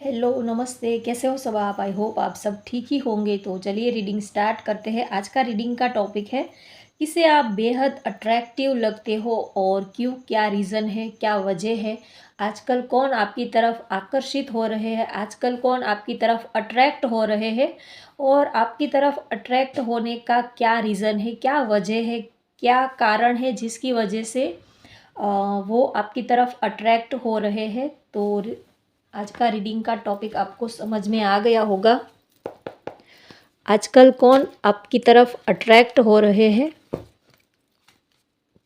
Hello, नमस्ते। कैसे हो सब आप? आई होप आप सब ठीक ही होंगे। तो चलिए रीडिंग स्टार्ट करते हैं। आज का रीडिंग का टॉपिक है, किसे आप बेहद अट्रैक्टिव लगते हो और क्यों? क्या रीज़न है, क्या वजह है? आजकल कौन आपकी तरफ आकर्षित हो रहे हैं? आजकल कौन आपकी तरफ अट्रैक्ट हो रहे हैं? और आपकी तरफ अट्रैक्ट होने का क्या रीज़न है, क्या वजह है, क्या कारण है जिसकी वजह से वो आपकी तरफ अट्रैक्ट हो रहे हैं? तो आज का रीडिंग का टॉपिक आपको समझ में आ गया होगा। आजकल कौन आपकी तरफ अट्रैक्ट हो रहे हैं?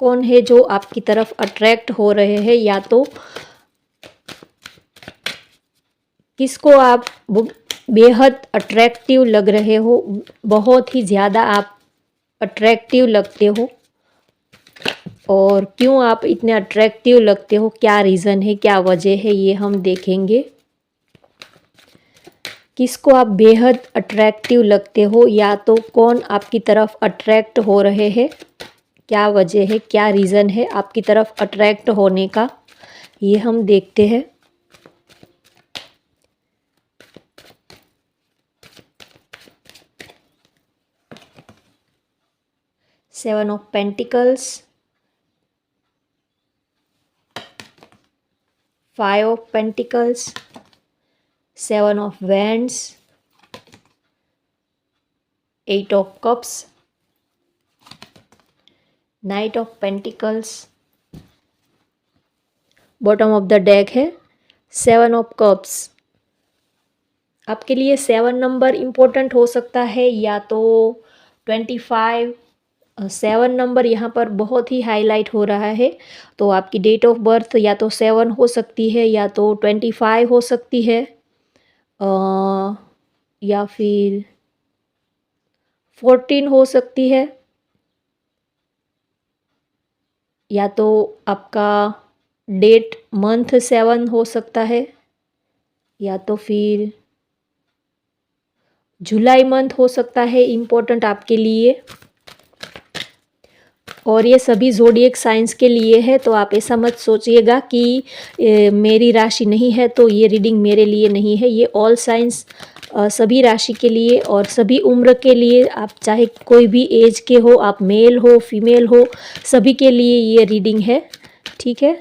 कौन है जो आपकी तरफ अट्रैक्ट हो रहे हैं? या तो किसको आप बेहद अट्रैक्टिव लग रहे हो, बहुत ही ज़्यादा आप अट्रैक्टिव लगते हो, और क्यों आप इतने अट्रैक्टिव लगते हो? क्या रीज़न है, क्या वजह है, ये हम देखेंगे। किसको आप बेहद अट्रैक्टिव लगते हो, या तो कौन आपकी तरफ अट्रैक्ट हो रहे हैं, क्या वजह है, क्या रीज़न है आपकी तरफ अट्रैक्ट होने का, ये हम देखते हैं। Seven of pentacles, five of pentacles, seven of wands, eight of cups, knight of pentacles. Bottom of the deck है सेवन ऑफ कप्स। आपके लिए 7 नंबर इम्पोर्टेंट हो सकता है, या तो 25। 7 नंबर यहाँ पर बहुत ही हाईलाइट हो रहा है। तो आपकी डेट ऑफ बर्थ या तो 7 हो सकती है, या तो 25 हो सकती है, या फिर 14 हो सकती है, या तो आपका डेट मंथ 7 हो सकता है, या तो फिर जुलाई मंथ हो सकता है इम्पोर्टेंट आपके लिए। और ये सभी ज़ोडिएक साइंस के लिए है, तो आप ऐसा मत सोचिएगा कि मेरी राशि नहीं है तो ये रीडिंग मेरे लिए नहीं है। ये ऑल साइंस सभी राशि के लिए और सभी उम्र के लिए, आप चाहे कोई भी एज के हो, आप मेल हो फीमेल हो, सभी के लिए ये रीडिंग है, ठीक है।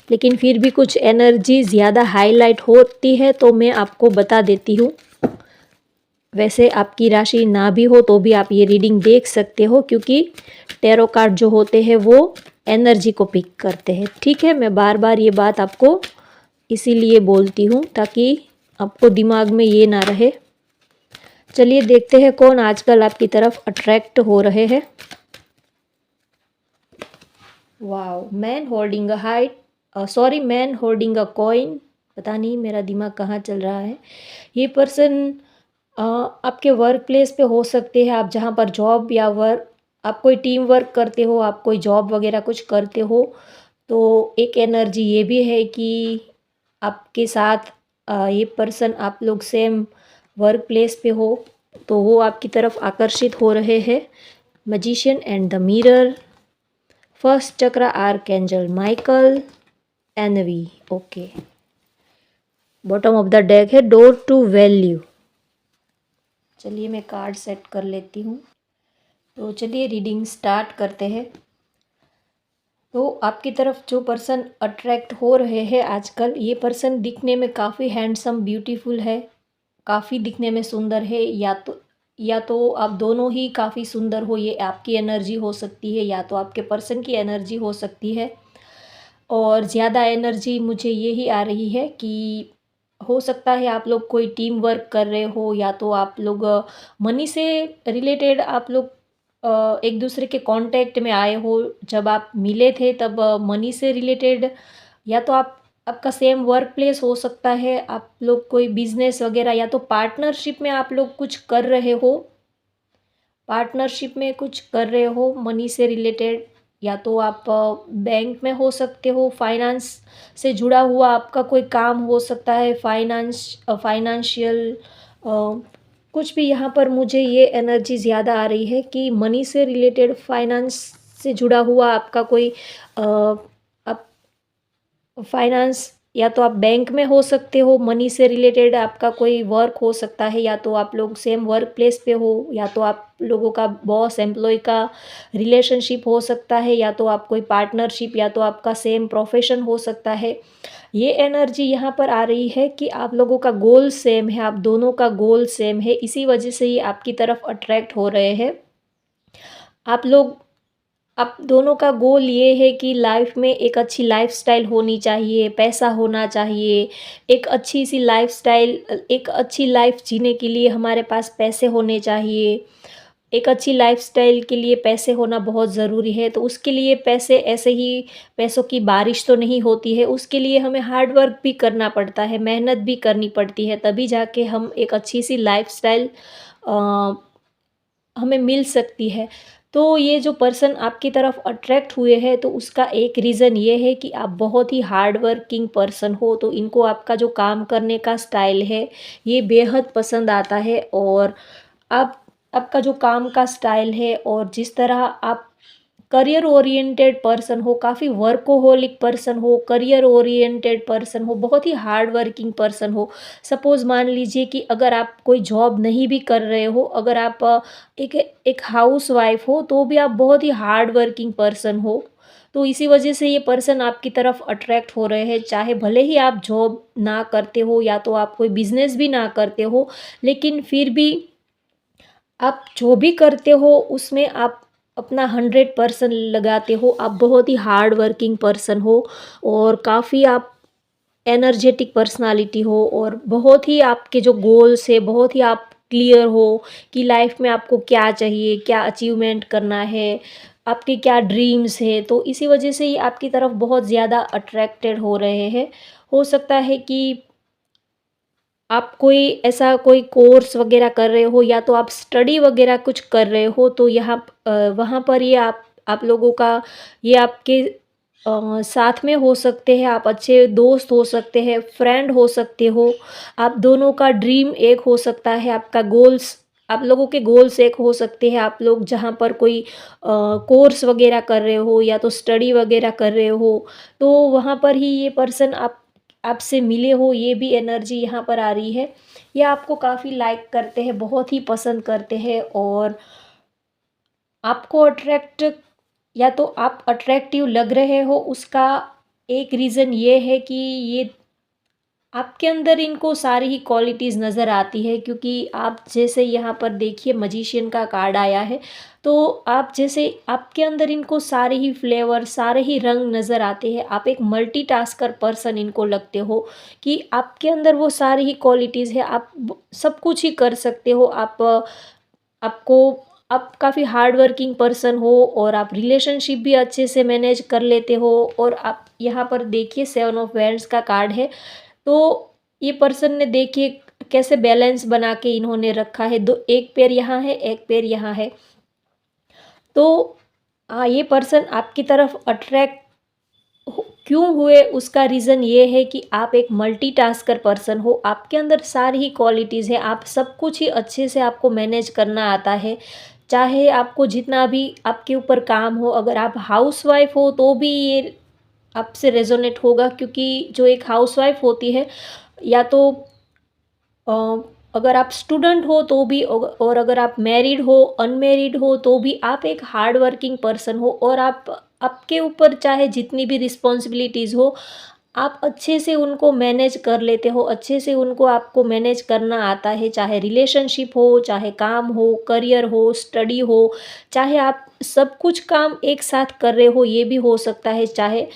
लेकिन फिर भी कुछ एनर्जी ज़्यादा हाईलाइट होती है तो मैं आपको बता देती हूँ। वैसे आपकी राशि ना भी हो तो भी आप ये रीडिंग देख सकते हो, क्योंकि टैरो कार्ड जो होते हैं वो एनर्जी को पिक करते हैं, ठीक है। मैं बार बार ये बात आपको इसीलिए बोलती हूँ ताकि आपको दिमाग में ये ना रहे। चलिए देखते हैं कौन आजकल आपकी तरफ अट्रैक्ट हो रहे हैं। Wow, man holding a height, sorry, man holding a coin. पता नहीं मेरा दिमाग कहाँ चल रहा है। ये पर्सन आपके वर्क प्लेस पे हो सकते हैं, आप जहाँ पर जॉब या वर्क, आप कोई टीम वर्क करते हो, आप कोई जॉब वगैरह कुछ करते हो, तो एक एनर्जी ये भी है कि आपके साथ ये पर्सन, आप लोग सेम वर्क प्लेस पे हो, तो वो आपकी तरफ आकर्षित हो रहे हैं। Magician and the mirror, first chakra archangel Michael, envy, okay. Bottom of the deck है डोर टू वैल्यू। चलिए मैं कार्ड सेट कर लेती हूँ। तो चलिए रीडिंग स्टार्ट करते हैं। तो आपकी तरफ जो पर्सन अट्रैक्ट हो रहे हैं आजकल, ये पर्सन दिखने में काफ़ी हैंडसम ब्यूटीफुल है, काफ़ी दिखने में सुंदर है, या तो आप दोनों ही काफ़ी सुंदर हो, ये आपकी एनर्जी हो सकती है या तो आपके पर्सन की एनर्जी हो सकती है। और ज़्यादा एनर्जी मुझे यही आ रही है कि हो सकता है आप लोग कोई टीम वर्क कर रहे हो, या तो आप लोग मनी से रिलेटेड, आप लोग एक दूसरे के कांटेक्ट में आए हो। जब आप मिले थे तब मनी से रिलेटेड, या तो आपका सेम वर्क प्लेस हो सकता है, आप लोग कोई बिजनेस वगैरह, या तो पार्टनरशिप में आप लोग कुछ कर रहे हो, पार्टनरशिप में कुछ कर रहे हो मनी से रिलेटेड, या तो आप बैंक में हो सकते हो, फाइनेंस से जुड़ा हुआ आपका कोई काम हो सकता है, फाइनेंशियल कुछ भी। यहाँ पर मुझे ये एनर्जी ज़्यादा आ रही है कि मनी से रिलेटेड, फाइनेंस से जुड़ा हुआ आपका कोई आप फाइनेंस या तो आप बैंक में हो सकते हो, मनी से रिलेटेड आपका कोई वर्क हो सकता है, या तो आप लोग सेम वर्क प्लेस पे हो, या तो आप लोगों का बॉस एम्प्लॉय का रिलेशनशिप हो सकता है, या तो आप कोई पार्टनरशिप, या तो आपका सेम प्रोफेशन हो सकता है। ये एनर्जी यहाँ पर आ रही है कि आप लोगों का गोल सेम है, आप दोनों का गोल सेम है, इसी वजह से ये आपकी तरफ अट्रैक्ट हो रहे हैं। आप लोग आप दोनों का गोल ये है कि लाइफ में एक अच्छी लाइफ़स्टाइल होनी चाहिए, पैसा होना चाहिए, एक अच्छी-सी लाइफ़स्टाइल एक अच्छी लाइफ़ जीने के लिए हमारे पास पैसे होने चाहिए। एक अच्छी लाइफ़स्टाइल के लिए पैसे होना बहुत ज़रूरी है, तो उसके लिए पैसे ऐसे ही पैसों की बारिश तो नहीं होती है, उसके लिए हमें हार्ड वर्क भी करना पड़ता है, मेहनत भी करनी पड़ती है, तभी जाके हम एक अच्छी-सी लाइफ़स्टाइल अ, हमें मिल सकती है। तो ये जो पर्सन आपकी तरफ अट्रैक्ट हुए हैं, तो उसका एक रीज़न ये है कि आप बहुत ही हार्ड वर्किंग पर्सन हो, तो इनको आपका जो काम करने का स्टाइल है, ये बेहद पसंद आता है। और आप आपका जो काम का स्टाइल है और जिस तरह आप करियर ओरिएंटेड पर्सन हो, काफ़ी वर्कोहोलिक पर्सन हो, करियर ओरिएंटेड पर्सन हो, बहुत ही हार्ड वर्किंग पर्सन हो। सपोज़ मान लीजिए कि अगर आप कोई जॉब नहीं भी कर रहे हो, अगर आप एक एक हाउसवाइफ़ हो, तो भी आप बहुत ही हार्ड वर्किंग पर्सन हो। तो इसी वजह से ये पर्सन आपकी तरफ अट्रैक्ट हो रहे हैं, चाहे भले ही आप जॉब ना करते हो या तो आप कोई बिज़नेस भी ना करते हो, लेकिन फिर भी आप जो भी करते हो उसमें आप अपना 100% लगाते हो, आप बहुत ही हार्ड वर्किंग पर्सन हो और काफ़ी आप एनर्जेटिक पर्सनालिटी हो और बहुत ही आपके जो गोल्स है, बहुत ही आप क्लियर हो कि लाइफ में आपको क्या चाहिए, क्या अचीवमेंट करना है, आपके क्या ड्रीम्स है, तो इसी वजह से ये आपकी तरफ बहुत ज़्यादा अट्रैक्टेड हो रहे हैं। हो सकता है कि आप कोई ऐसा कोई कोर्स वगैरह कर रहे हो या तो आप स्टडी वगैरह कुछ कर रहे हो, तो वहाँ पर ये आप लोगों का ये आपके साथ में हो सकते हैं, आप अच्छे दोस्त हो सकते हैं, फ्रेंड हो सकते हो, आप दोनों का ड्रीम एक हो सकता है, आपका गोल्स आप लोगों के गोल्स एक हो सकते हैं, आप लोग जहाँ पर कोई कोर्स वगैरह कर रहे हो या तो स्टडी वगैरह कर रहे हो, तो वहाँ पर ही ये पर्सन आपसे मिले हो, ये भी एनर्जी यहाँ पर आ रही है। ये आपको काफ़ी लाइक करते हैं, बहुत ही पसंद करते हैं और आपको अट्रैक्ट या तो आप अट्रैक्टिव लग रहे हो, उसका एक रीज़न ये है कि ये आपके अंदर इनको सारी ही क्वालिटीज़ नज़र आती है, क्योंकि आप जैसे यहाँ पर देखिए मैजिशियन का कार्ड आया है, तो आप जैसे आपके अंदर इनको सारे ही फ्लेवर, सारे ही रंग नज़र आते हैं। आप एक मल्टीटास्कर पर्सन इनको लगते हो कि आपके अंदर वो सारी ही क्वालिटीज़ है, आप सब कुछ ही कर सकते हो। आपको आप काफ़ी हार्ड वर्किंग पर्सन हो और आप रिलेशनशिप भी अच्छे से मैनेज कर लेते हो। और आप यहाँ पर देखिए 7 ऑफ वैंड्स का कार्ड है, तो ये पर्सन ने देखिए कैसे बैलेंस बना के इन्होंने रखा है, दो एक पैर यहाँ है, एक पैर यहाँ है। तो ये पर्सन आपकी तरफ अट्रैक्ट क्यों हुए, उसका रीज़न ये है कि आप एक मल्टीटास्कर पर्सन हो, आपके अंदर सारी ही क्वालिटीज़ है, आप सब कुछ ही अच्छे से आपको मैनेज करना आता है। चाहे आपको जितना भी आपके ऊपर काम हो, अगर आप हाउसवाइफ़ हो तो भी ये आपसे रेज़ोनेट होगा, क्योंकि जो एक हाउसवाइफ़ होती है या तो अ, अगर आप स्टूडेंट हो तो भी और अगर आप मैरिड हो, अनमैरिड हो, तो भी आप एक हार्ड वर्किंग पर्सन हो और आपके ऊपर चाहे जितनी भी रिस्पॉन्सिबिलिटीज़ हो, आप अच्छे से उनको मैनेज कर लेते हो, अच्छे से उनको आपको मैनेज करना आता है, चाहे रिलेशनशिप हो, चाहे काम हो, करियर हो, स्टडी हो, चाहे आप सब कुछ काम एक साथ कर रहे हो, ये भी हो सकता है, चाहे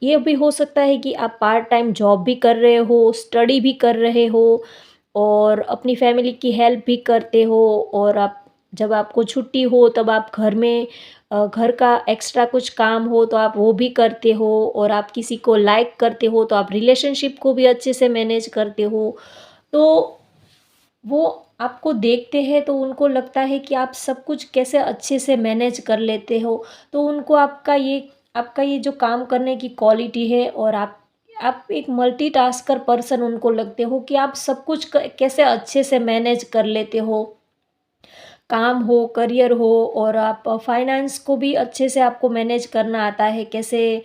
ये भी हो सकता है कि आप पार्ट टाइम जॉब भी कर रहे हो, स्टडी भी कर रहे हो और अपनी फैमिली की हेल्प भी करते हो। और आप जब आपको छुट्टी हो तब आप घर में घर का एक्स्ट्रा कुछ काम हो तो आप वो भी करते हो और आप किसी को लाइक करते हो तो आप रिलेशनशिप को भी अच्छे से मैनेज करते हो। तो वो आपको देखते हैं तो उनको लगता है कि आप सब कुछ कैसे अच्छे से मैनेज कर लेते हो। तो उनको आपका ये जो काम करने की क्वालिटी है और आप एक मल्टीटास्कर पर्सन उनको लगते हो कि आप सब कुछ कैसे अच्छे से मैनेज कर लेते हो। काम हो, करियर हो और आप फाइनेंस को भी अच्छे से आपको मैनेज करना आता है, कैसे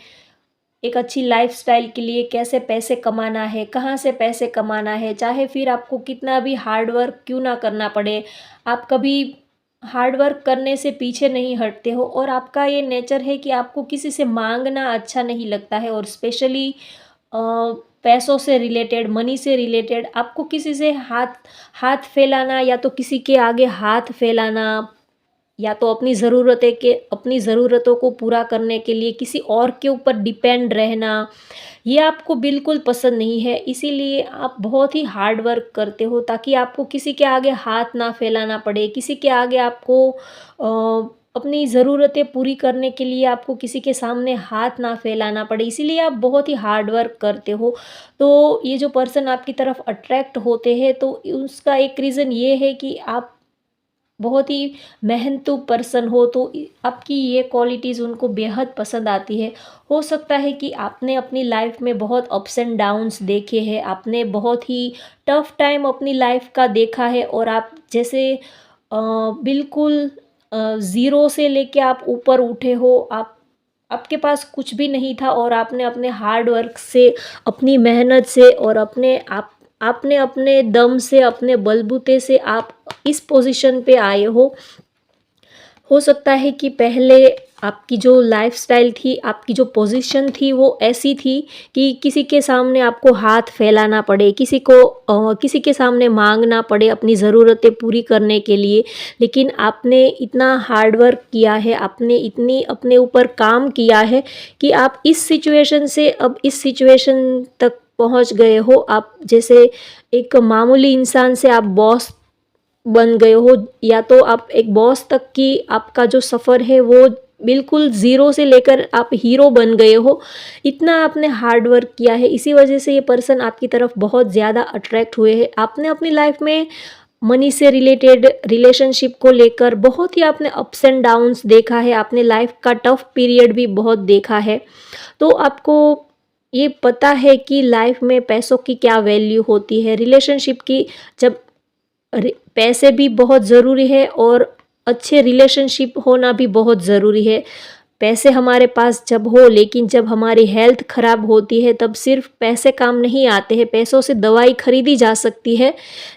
एक अच्छी लाइफ़स्टाइल के लिए कैसे पैसे कमाना है, कहाँ से पैसे कमाना है, चाहे फिर आपको कितना भी हार्ड वर्क क्यों ना करना पड़े, आप कभी हार्ड वर्क करने से पीछे नहीं हटते हो और आपका ये नेचर है कि आपको किसी से माँगना अच्छा नहीं लगता है और स्पेशली पैसों से रिलेटेड, मनी से रिलेटेड आपको किसी से हाथ हाथ फैलाना या तो किसी के आगे हाथ फैलाना या तो अपनी ज़रूरतों को पूरा करने के लिए किसी और के ऊपर डिपेंड रहना, ये आपको बिल्कुल पसंद नहीं है। इसीलिए आप बहुत ही हार्ड वर्क करते हो ताकि आपको किसी के आगे हाथ ना फैलाना पड़े, किसी के आगे आपको अपनी ज़रूरतें पूरी करने के लिए आपको किसी के सामने हाथ ना फैलाना पड़े, इसीलिए आप बहुत ही हार्ड वर्क करते हो। तो ये जो पर्सन आपकी तरफ अट्रैक्ट होते हैं तो उसका एक रीज़न ये है कि आप बहुत ही मेहनतू पर्सन हो तो आपकी ये क्वालिटीज़ उनको बेहद पसंद आती है। हो सकता है कि आपने अपनी लाइफ में बहुत अप्स एंड डाउन्स देखे हैं, आपने बहुत ही टफ टाइम अपनी लाइफ का देखा है और आप जैसे बिल्कुल ज़ीरो से लेके आप ऊपर उठे हो, आपके पास कुछ भी नहीं था और आपने अपने हार्ड वर्क से, अपनी मेहनत से और आपने अपने दम से, अपने बलबूते से आप इस पोज़ीशन पे आए हो। हो सकता है कि पहले आपकी जो लाइफ़स्टाइल थी, आपकी जो पोज़ीशन थी वो ऐसी थी कि किसी के सामने आपको हाथ फैलाना पड़े, किसी के सामने माँगना पड़े अपनी ज़रूरतें पूरी करने के लिए। लेकिन आपने इतना हार्ड वर्क किया है, आपने इतनी अपने ऊपर काम किया है कि आप इस सिचुएशन से अब इस सिचुएशन तक पहुँच गए हो। आप जैसे एक मामूली इंसान से आप बॉस बन गए हो या तो आप एक बॉस तक की आपका जो सफ़र है वो बिल्कुल ज़ीरो से लेकर आप हीरो बन गए हो। इतना आपने हार्ड वर्क किया है, इसी वजह से ये पर्सन आपकी तरफ बहुत ज़्यादा अट्रैक्ट हुए हैं। आपने अपनी लाइफ में मनी से रिलेटेड रिलेशनशिप को लेकर बहुत ही आपने अप्स एंड डाउन्स देखा है, आपने लाइफ का टफ पीरियड भी बहुत देखा है। तो आपको ये पता है कि लाइफ में पैसों की क्या वैल्यू होती है, रिलेशनशिप की जब पैसे भी बहुत ज़रूरी है और अच्छे रिलेशनशिप होना भी बहुत ज़रूरी है। पैसे हमारे पास जब हो लेकिन जब हमारी हेल्थ ख़राब होती है तब सिर्फ पैसे काम नहीं आते हैं। पैसों से दवाई खरीदी जा सकती है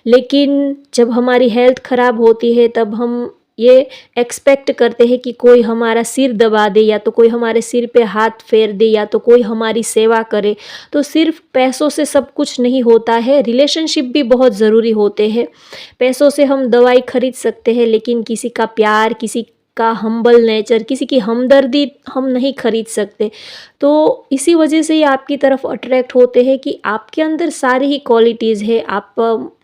लेकिन जब हमारी हेल्थ ख़राब होती है तब हम ये एक्सपेक्ट करते हैं कि कोई हमारा सिर दबा दे या तो कोई हमारे सिर पे हाथ फेर दे या तो कोई हमारी सेवा करे। तो सिर्फ पैसों से सब कुछ नहीं होता है, रिलेशनशिप भी बहुत ज़रूरी होते हैं। पैसों से हम दवाई खरीद सकते हैं लेकिन किसी का प्यार, किसी का हम्बल नेचर, किसी की हमदर्दी हम नहीं खरीद सकते। तो इसी वजह से ये आपकी तरफ अट्रैक्ट होते हैं कि आपके अंदर सारी ही क्वालिटीज़ है। आप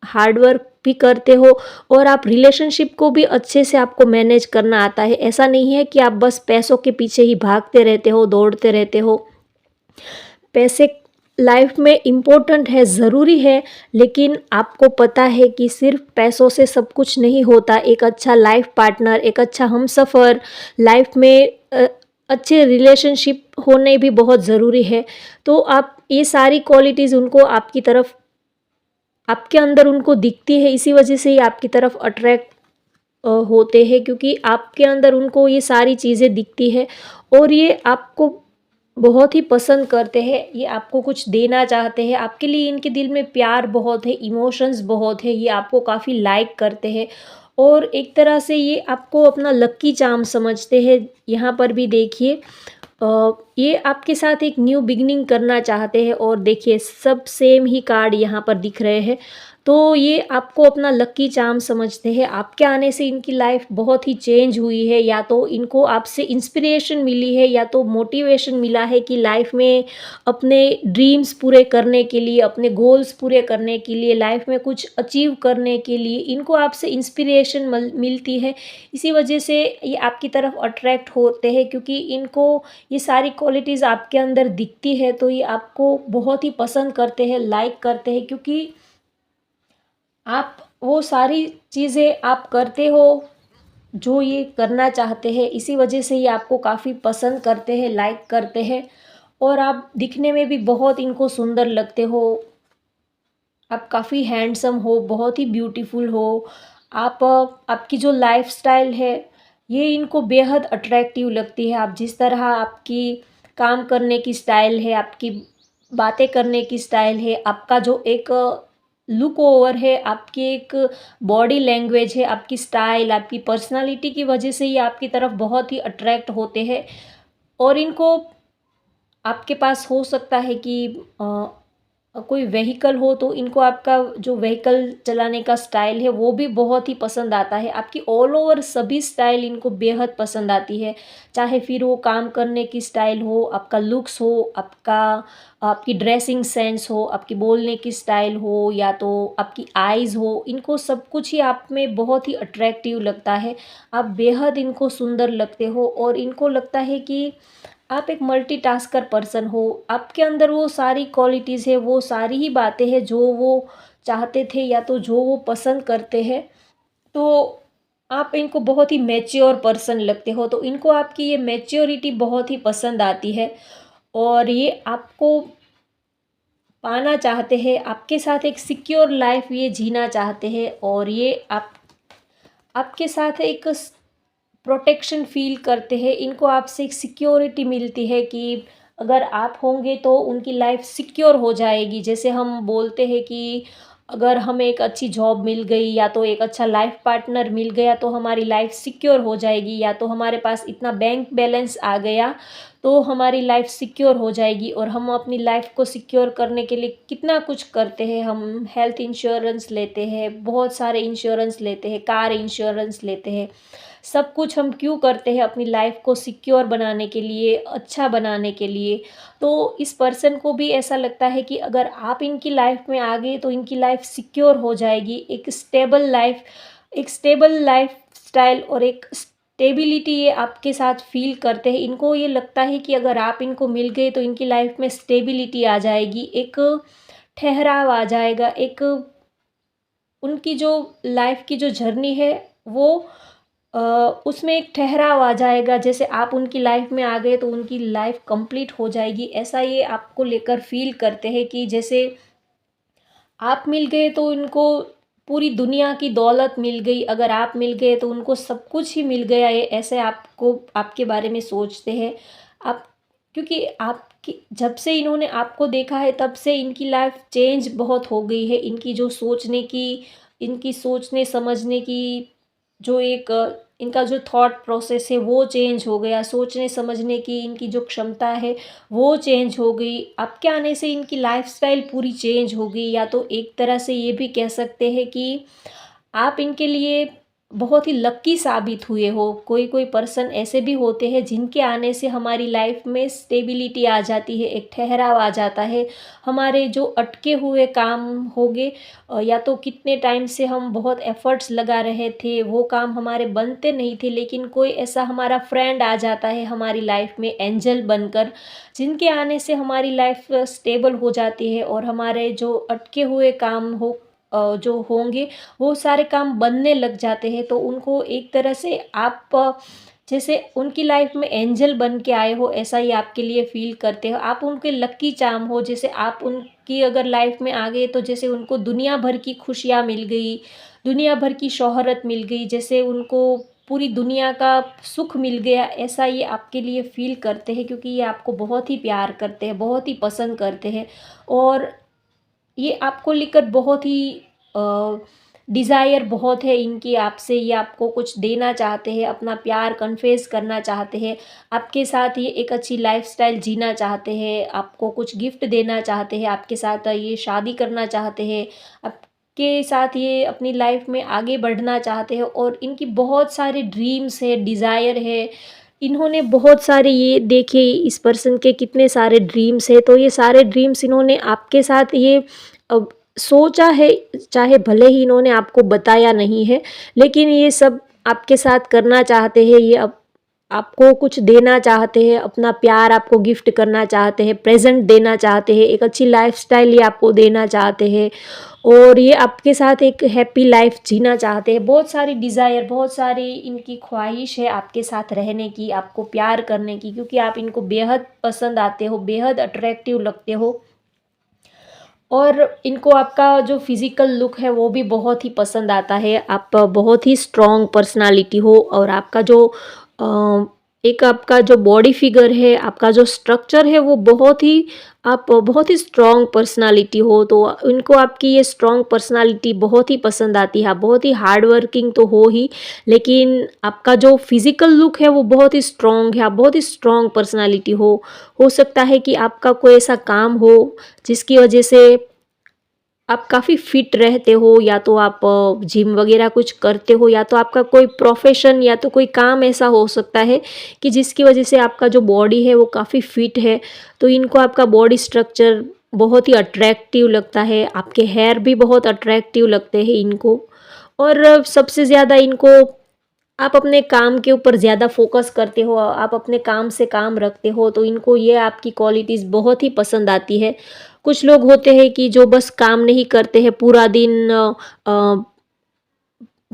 हार्ड वर्क भी करते हो और आप रिलेशनशिप को भी अच्छे से आपको मैनेज करना आता है। ऐसा नहीं है कि आप बस पैसों के पीछे ही भागते रहते हो, दौड़ते रहते हो। पैसे लाइफ में इम्पोर्टेंट है, ज़रूरी है, लेकिन आपको पता है कि सिर्फ पैसों से सब कुछ नहीं होता। एक अच्छा लाइफ पार्टनर, एक अच्छा हमसफ़र, लाइफ में अच्छे रिलेशनशिप होने भी बहुत ज़रूरी है। तो आप ये सारी क्वालिटीज़ उनको आपकी तरफ आपके अंदर उनको दिखती है, इसी वजह से ये आपकी तरफ अट्रैक्ट होते हैं क्योंकि आपके अंदर उनको ये सारी चीज़ें दिखती है और ये आपको बहुत ही पसंद करते हैं, ये आपको कुछ देना चाहते हैं, आपके लिए इनके दिल में प्यार बहुत है, इमोशंस बहुत है, ये आपको काफ़ी लाइक करते हैं और एक तरह से ये आपको अपना लकी चार्म समझते हैं। यहाँ पर भी देखिए ये आपके साथ एक न्यू बिगिनिंग करना चाहते हैं और देखिए सब सेम ही कार्ड यहाँ पर दिख रहे हैं। तो ये आपको अपना लकी चार्म समझते हैं। आपके आने से इनकी लाइफ बहुत ही चेंज हुई है, या तो इनको आपसे इंस्पिरेशन मिली है या तो मोटिवेशन मिला है कि लाइफ में अपने ड्रीम्स पूरे करने के लिए, अपने गोल्स पूरे करने के लिए, लाइफ में कुछ अचीव करने के लिए इनको आपसे इंस्पिरेशन मिलती है। इसी वजह से ये आपकी तरफ अट्रैक्ट होते हैं क्योंकि इनको ये सारी क्वालिटीज़ आपके अंदर दिखती है तो ये आपको बहुत ही पसंद करते हैं, लाइक करते हैं क्योंकि आप वो सारी चीज़ें आप करते हो जो ये करना चाहते हैं। इसी वजह से ये आपको काफ़ी पसंद करते हैं, लाइक करते हैं और आप दिखने में भी बहुत इनको सुंदर लगते हो। आप काफ़ी हैंडसम हो, बहुत ही ब्यूटीफुल हो। आपकी जो लाइफ़स्टाइल है ये इनको बेहद अट्रैक्टिव लगती है। आप जिस तरह आपकी काम करने की स्टाइल है, आपकी बातें करने की स्टाइल है, आपका जो एक लुक ओवर है, आपकी एक बॉडी लैंग्वेज है, आपकी स्टाइल, आपकी पर्सनालिटी की वजह से ये आपकी तरफ बहुत ही अट्रैक्ट होते हैं। और इनको आपके पास हो सकता है कि कोई व्हीकल हो तो इनको आपका जो व्हीकल चलाने का स्टाइल है वो भी बहुत ही पसंद आता है। आपकी ऑल ओवर सभी स्टाइल इनको बेहद पसंद आती है। चाहे फिर वो काम करने की स्टाइल हो, आपका लुक्स हो, आपकी ड्रेसिंग सेंस हो, आपकी बोलने की स्टाइल हो, या तो आपकी आइज़ हो, इनको सब कुछ ही आप में बहुत ही अट्रैक्टिव लगता है। आप बेहद इनको सुंदर लगते हो और इनको लगता है कि आप एक मल्टीटास्कर पर्सन हो। आपके अंदर वो सारी क्वालिटीज़ है, वो सारी ही बातें हैं जो वो चाहते थे या तो जो वो पसंद करते हैं। तो आप इनको बहुत ही मैच्योर पर्सन लगते हो, तो इनको आपकी ये मैच्योरिटी बहुत ही पसंद आती है और ये आपको पाना चाहते हैं, आपके साथ एक सिक्योर लाइफ ये जीना चाहते हैं और ये आपके साथ एक प्रोटेक्शन फ़ील करते हैं। इनको आपसे एक सिक्योरिटी मिलती है कि अगर आप होंगे तो उनकी लाइफ सिक्योर हो जाएगी। जैसे हम बोलते हैं कि अगर हमें एक अच्छी जॉब मिल गई या तो एक अच्छा लाइफ पार्टनर मिल गया तो हमारी लाइफ सिक्योर हो जाएगी, या तो हमारे पास इतना बैंक बैलेंस आ गया तो हमारी लाइफ सिक्योर हो जाएगी। और हम अपनी लाइफ को सिक्योर करने के लिए कितना कुछ करते हैं। हम हेल्थ इंश्योरेंस लेते हैं, बहुत सारे इंश्योरेंस लेते हैं, कार इंश्योरेंस लेते हैं। सब कुछ हम क्यों करते हैं? अपनी लाइफ को सिक्योर बनाने के लिए, अच्छा बनाने के लिए। तो इस पर्सन को भी ऐसा लगता है कि अगर आप इनकी लाइफ में आ गए तो इनकी लाइफ सिक्योर हो जाएगी। एक स्टेबल लाइफ स्टाइल और एक स्टेबिलिटी ये आपके साथ फ़ील करते हैं। इनको ये लगता है कि अगर आप इनको मिल गए तो इनकी लाइफ में स्टेबिलिटी आ जाएगी, एक ठहराव आ जाएगा, एक उनकी जो लाइफ की जो जर्नी है वो अ, उसमें एक ठहराव आ जाएगा। जैसे आप उनकी लाइफ में आ गए तो उनकी लाइफ कंप्लीट हो जाएगी। ऐसा ये आपको लेकर फ़ील करते हैं कि जैसे आप मिल गए तो उनको पूरी दुनिया की दौलत मिल गई, अगर आप मिल गए तो उनको सब कुछ ही मिल गया। ये ऐसे आपको आपके बारे में सोचते हैं। आप क्योंकि आपकी जब से इन्होंने आपको देखा है तब से इनकी लाइफ चेंज बहुत हो गई है। इनकी सोचने समझने की जो एक इनका जो थॉट प्रोसेस है वो चेंज हो गया। सोचने समझने की इनकी जो क्षमता है वो चेंज हो गई। आपके आने से इनकी लाइफ़स्टाइल पूरी चेंज हो गई। या तो एक तरह से ये भी कह सकते हैं कि आप इनके लिए बहुत ही लकी साबित हुए हो। कोई पर्सन ऐसे भी होते हैं जिनके आने से हमारी लाइफ में स्टेबिलिटी आ जाती है, एक ठहराव आ जाता है। हमारे जो अटके हुए काम होंगे या तो कितने टाइम से हम बहुत एफ़र्ट्स लगा रहे थे, वो काम हमारे बनते नहीं थे, लेकिन कोई ऐसा हमारा फ्रेंड आ जाता है हमारी लाइफ में एंजल बनकर, जिनके आने से हमारी लाइफ स्टेबल हो जाती है और हमारे जो अटके हुए काम जो होंगे वो सारे काम बनने लग जाते हैं। तो उनको एक तरह से आप जैसे उनकी लाइफ में एंजल बन के आए हो ऐसा ही आपके लिए फ़ील करते हो। आप उनके लकी चार्म हो। जैसे आप उनकी अगर लाइफ में आ गए तो जैसे उनको दुनिया भर की खुशियाँ मिल गई, दुनिया भर की शोहरत मिल गई, जैसे उनको पूरी दुनिया का सुख मिल गया, ऐसा ये आपके लिए फ़ील करते हैं क्योंकि ये आपको बहुत ही प्यार करते हैं, बहुत ही पसंद करते हैं। और ये आपको लेकर बहुत ही डिज़ायर बहुत है इनकी आपसे। ये आपको कुछ देना चाहते हैं, अपना प्यार कन्फेस करना चाहते हैं, आपके साथ ये एक अच्छी लाइफ़स्टाइल जीना चाहते हैं, आपको कुछ गिफ्ट देना चाहते हैं, आपके साथ ये शादी करना चाहते हैं, आपके साथ ये अपनी लाइफ में आगे बढ़ना चाहते हैं। और इनकी बहुत सारी ड्रीम्स है, डिज़ायर है। इन्होंने बहुत सारे ये देखे इस पर्सन के कितने सारे ड्रीम्स हैं, तो ये सारे ड्रीम्स इन्होंने आपके साथ ये अब सोचा है, चाहे भले ही इन्होंने आपको बताया नहीं है, लेकिन ये सब आपके साथ करना चाहते हैं। ये अब आपको कुछ देना चाहते हैं, अपना प्यार आपको गिफ्ट करना चाहते हैं, प्रेज़ेंट देना चाहते हैं, एक अच्छी लाइफ़स्टाइल ये आपको देना चाहते हैं और ये आपके साथ एक हैप्पी लाइफ़ जीना चाहते हैं। बहुत सारी डिज़ायर, बहुत सारी इनकी ख्वाहिश है आपके साथ रहने की, आपको प्यार करने की, क्योंकि आप इनको बेहद पसंद आते हो, बेहद अट्रैक्टिव लगते हो। और इनको आपका जो फ़िज़िकल लुक है वो भी बहुत ही पसंद आता है। आप बहुत ही स्ट्रॉन्ग पर्सनैलिटी हो और आपका जो एक आपका जो बॉडी फिगर है, आपका जो स्ट्रक्चर है वो बहुत ही स्ट्रॉन्ग पर्सनालिटी हो, तो इनको आपकी ये स्ट्रॉन्ग पर्सनालिटी बहुत ही पसंद आती है। आप बहुत ही हार्ड वर्किंग तो हो ही, लेकिन आपका जो फिज़िकल लुक है वो बहुत ही स्ट्रॉन्ग है, आप बहुत ही स्ट्रॉन्ग पर्सनालिटी हो। हो सकता है कि आपका कोई ऐसा काम हो जिसकी वजह से आप काफ़ी फिट रहते हो, या तो आप जिम वगैरह कुछ करते हो, या तो आपका कोई प्रोफेशन या तो कोई काम ऐसा हो सकता है कि जिसकी वजह से आपका जो बॉडी है वो काफ़ी फिट है। तो इनको आपका बॉडी स्ट्रक्चर बहुत ही अट्रैक्टिव लगता है, आपके हेयर भी बहुत अट्रैक्टिव लगते हैं इनको। और सबसे ज़्यादा इनको आप अपने काम के ऊपर ज़्यादा फोकस करते हो, आप अपने काम से काम रखते हो, तो इनको ये आपकी क्वालिटीज़ बहुत ही पसंद आती है। कुछ लोग होते हैं कि जो बस काम नहीं करते हैं, पूरा दिन अ,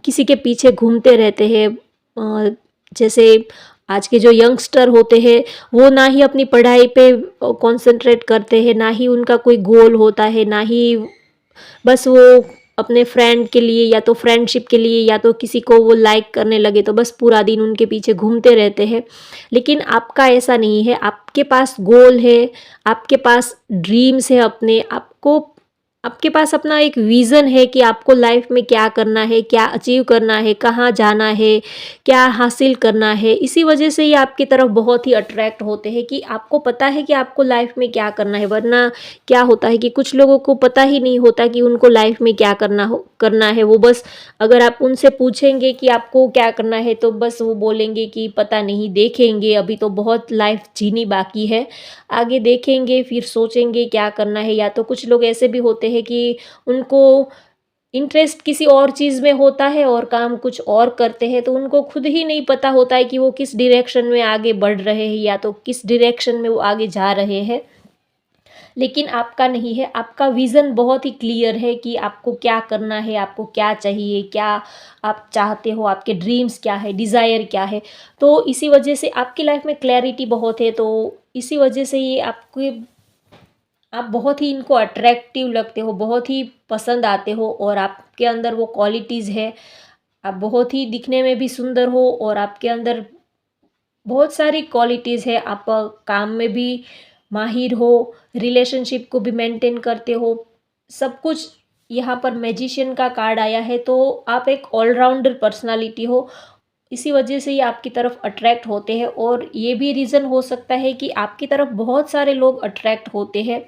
किसी के पीछे घूमते रहते हैं। जैसे आज के जो यंगस्टर होते हैं, वो ना ही अपनी पढ़ाई पे कॉन्संट्रेट करते हैं, ना ही उनका कोई गोल होता है, ना ही बस वो अपने फ्रेंड के लिए या तो फ्रेंडशिप के लिए या तो किसी को वो लाइक करने लगे तो बस पूरा दिन उनके पीछे घूमते रहते हैं। लेकिन आपका ऐसा नहीं है, आपके पास गोल है, आपके पास ड्रीम्स है अपने, आपके पास अपना एक विज़न है कि आपको लाइफ में क्या करना है, क्या अचीव करना है, कहाँ जाना है, क्या हासिल करना है। इसी वजह से ये आपकी तरफ बहुत ही अट्रैक्ट होते हैं कि आपको पता है कि आपको लाइफ में क्या करना है। वरना क्या होता है कि कुछ लोगों को पता ही नहीं होता कि उनको लाइफ में क्या करना है। वो बस, अगर आप उनसे पूछेंगे कि आपको क्या करना है, तो बस वो बोलेंगे कि पता नहीं, देखेंगे, अभी तो बहुत लाइफ जीनी बाकी है, आगे देखेंगे, फिर सोचेंगे क्या करना है। या तो कुछ लोग ऐसे भी होते हैं कि उनको इंटरेस्ट किसी और चीज़ में होता है और काम कुछ और करते हैं, तो उनको खुद ही नहीं पता होता है कि वो किस डायरेक्शन में आगे बढ़ रहे हैं या तो किस डायरेक्शन में वो आगे जा रहे हैं। लेकिन आपका नहीं है, आपका विज़न बहुत ही क्लियर है कि आपको क्या करना है, आपको क्या चाहिए, क्या आप चाहते हो, आपके ड्रीम्स क्या है, डिज़ायर क्या है। तो इसी वजह से आपकी लाइफ में क्लैरिटी बहुत है, तो इसी वजह से ये आपके आप बहुत ही इनको अट्रैक्टिव लगते हो, बहुत ही पसंद आते हो, और आपके अंदर वो क्वालिटीज़ है। आप बहुत ही दिखने में भी सुंदर हो और आपके अंदर बहुत सारी क्वालिटीज़ है। आप काम में भी माहिर हो, रिलेशनशिप को भी मेंटेन करते हो, सब कुछ। यहाँ पर मैजिशियन का कार्ड आया है, तो आप एक ऑलराउंडर पर्सनालिटी हो। इसी वजह से ये आपकी तरफ अट्रैक्ट होते हैं, और ये भी रीज़न हो सकता है कि आपकी तरफ बहुत सारे लोग अट्रैक्ट होते हैं।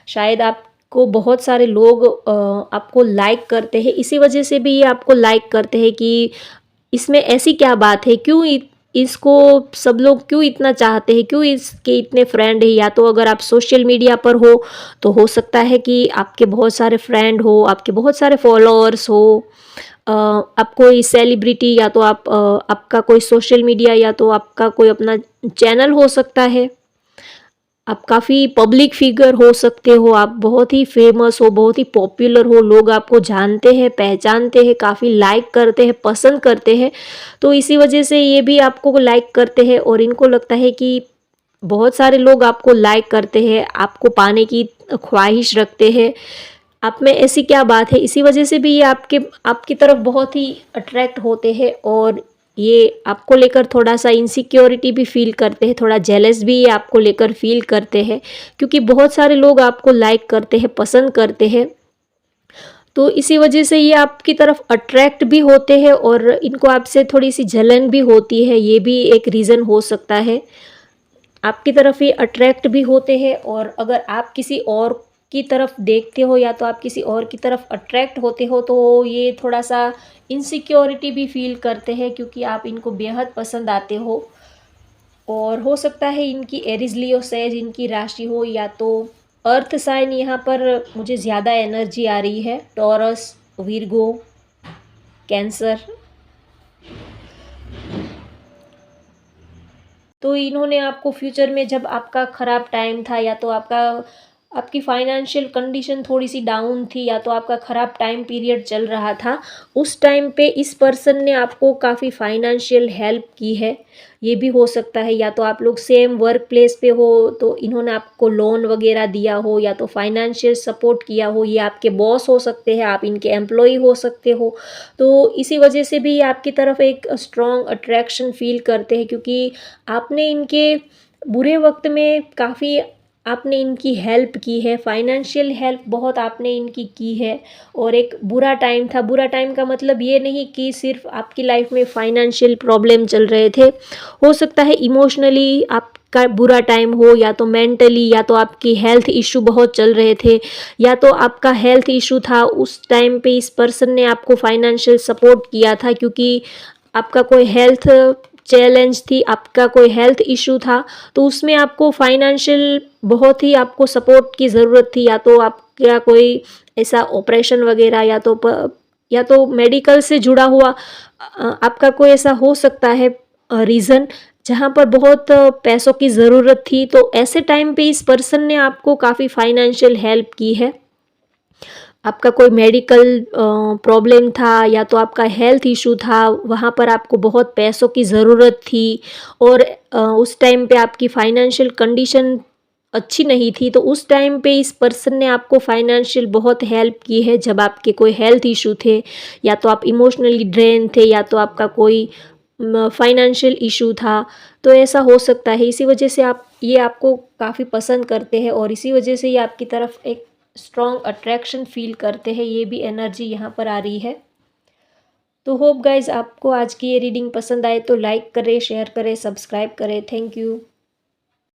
शायद आपको बहुत सारे लोग आपको लाइक करते हैं, इसी वजह से भी ये आपको लाइक करते हैं कि इसमें ऐसी क्या बात है, क्यों इसको सब लोग क्यों इतना चाहते हैं, क्यों इसके इतने फ्रेंड हैं। या तो अगर आप सोशल मीडिया पर हो तो हो सकता है कि आपके बहुत सारे फ्रेंड हो, आपके बहुत सारे फॉलोअर्स हो, आप कोई सेलिब्रिटी, या तो आपका कोई सोशल मीडिया, या तो आपका कोई अपना चैनल हो सकता है। आप काफ़ी पब्लिक फिगर हो सकते हो, आप बहुत ही फेमस हो, बहुत ही पॉपुलर हो, लोग आपको जानते हैं, पहचानते हैं, काफ़ी लाइक करते हैं, पसंद करते हैं। तो इसी वजह से ये भी आपको लाइक करते हैं, और इनको लगता है कि बहुत सारे लोग आपको लाइक करते हैं, आपको पाने की ख्वाहिश रखते हैं। आप में ऐसी क्या बात है, इसी वजह से भी ये आपकी तरफ बहुत ही अट्रैक्ट होते हैं, और ये आपको लेकर थोड़ा सा इनसिक्योरिटी भी फील करते हैं, थोड़ा जेलस भी ये आपको लेकर फील करते हैं, क्योंकि बहुत सारे लोग आपको लाइक करते हैं, पसंद करते हैं। तो इसी वजह से ये आपकी तरफ अट्रैक्ट भी होते हैं, और इनको आपसे थोड़ी सी जलन भी होती है, ये भी एक रीज़न हो सकता है। आपकी तरफ ये अट्रैक्ट भी होते हैं, और अगर आप किसी और की तरफ देखते हो या तो आप किसी और की तरफ अट्रैक्ट होते हो, तो ये थोड़ा सा इनसिक्योरिटी भी फील करते हैं, क्योंकि आप इनको बेहद पसंद आते हो। और हो सकता है इनकी एरीज लियो सेज इनकी राशि हो, या तो अर्थ साइन यहाँ पर मुझे ज़्यादा एनर्जी आ रही है, टॉरस, विर्गो, कैंसर। तो इन्होंने आपको फ्यूचर में, जब आपका ख़राब टाइम था या तो आपका आपकी फाइनेंशियल कंडीशन थोड़ी-सी डाउन थी या तो आपका ख़राब टाइम पीरियड चल रहा था, उस टाइम पे इस पर्सन ने आपको काफ़ी फाइनेंशियल हेल्प की है। ये भी हो सकता है, या तो आप लोग सेम वर्क प्लेस पे हो तो इन्होंने आपको लोन वग़ैरह दिया हो या तो फाइनेंशियल सपोर्ट किया हो। ये आपके बॉस हो सकते हैं, आप इनके एम्प्लॉयी हो सकते हो। तो इसी वजह से भी ये आपकी तरफ एक स्ट्रॉन्ग अट्रैक्शन फ़ील करते हैं, क्योंकि आपने इनके बुरे वक़्त में काफ़ी आपने इनकी हेल्प की है, फाइनेंशियल हेल्प बहुत आपने इनकी की है। और एक बुरा टाइम था, बुरा टाइम का मतलब ये नहीं कि सिर्फ़ आपकी लाइफ़ में फाइनेंशियल प्रॉब्लम चल रहे थे। हो सकता है इमोशनली आपका बुरा टाइम हो, या तो मेंटली, या तो आपकी हेल्थ इश्यू बहुत चल रहे थे, या तो आपका हेल्थ इश्यू था। उस टाइम पे इस पर्सन ने आपको फाइनेंशियल सपोर्ट किया था, क्योंकि आपका कोई हेल्थ चैलेंज थी, आपका कोई हेल्थ इश्यू था, तो उसमें आपको फाइनेंशियल बहुत ही आपको सपोर्ट की ज़रूरत थी। या तो आपका कोई ऐसा ऑपरेशन वगैरह, या तो मेडिकल से जुड़ा हुआ आपका कोई ऐसा हो सकता है रीज़न, जहाँ पर बहुत पैसों की ज़रूरत थी। तो ऐसे टाइम पे इस पर्सन ने आपको काफ़ी फाइनेंशियल हेल्प की है। आपका कोई मेडिकल प्रॉब्लम था या तो आपका हेल्थ इशू था, वहाँ पर आपको बहुत पैसों की ज़रूरत थी, और उस टाइम पे आपकी फाइनेंशियल कंडीशन अच्छी नहीं थी, तो उस टाइम पे इस पर्सन ने आपको फाइनेंशियल बहुत हेल्प की है। जब आपके कोई हेल्थ इशू थे, या तो आप इमोशनली ड्रेन थे, या तो आपका कोई फाइनेंशियल इशू था, तो ऐसा हो सकता है। इसी वजह से ये आपको काफ़ी पसंद करते हैं, और इसी वजह से ये आपकी तरफ एक स्ट्रॉन्ग अट्रैक्शन फील करते हैं। ये भी एनर्जी यहाँ पर आ रही है। तो होप गाइज आपको आज की ये रीडिंग पसंद आए तो लाइक करें, शेयर करें, सब्सक्राइब करें। Thank you.